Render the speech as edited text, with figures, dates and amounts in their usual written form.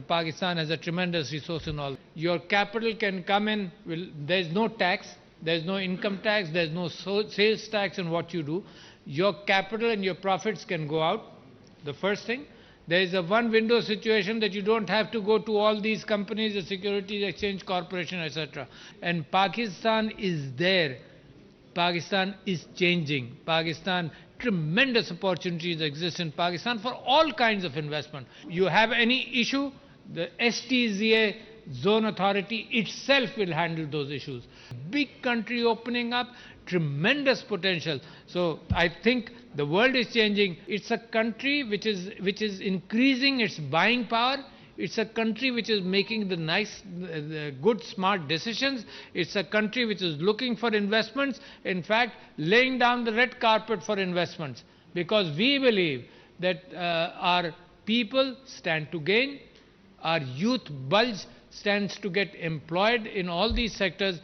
Pakistan has a tremendous resource in all. Your capital can come in, there's no tax, there's no income tax, there's no sales tax on what you do. Your capital and your profits can go out, the first thing. There is a one window situation that you don't have to go to all these companies, the Securities Exchange Corporation, etc. And Pakistan is there. Pakistan is changing. Pakistan, tremendous opportunities exist in Pakistan for all kinds of investment. You have any issue, the STZA Zone Authority itself will handle those issues. Big country opening up, tremendous potential. So I think the world is changing. It's a country which is increasing its buying power. It's a country which is making the good, smart decisions. It's a country which is looking for investments, in fact, laying down the red carpet for investments. Because we believe that our people stand to gain, our youth bulge stands to get employed in all these sectors.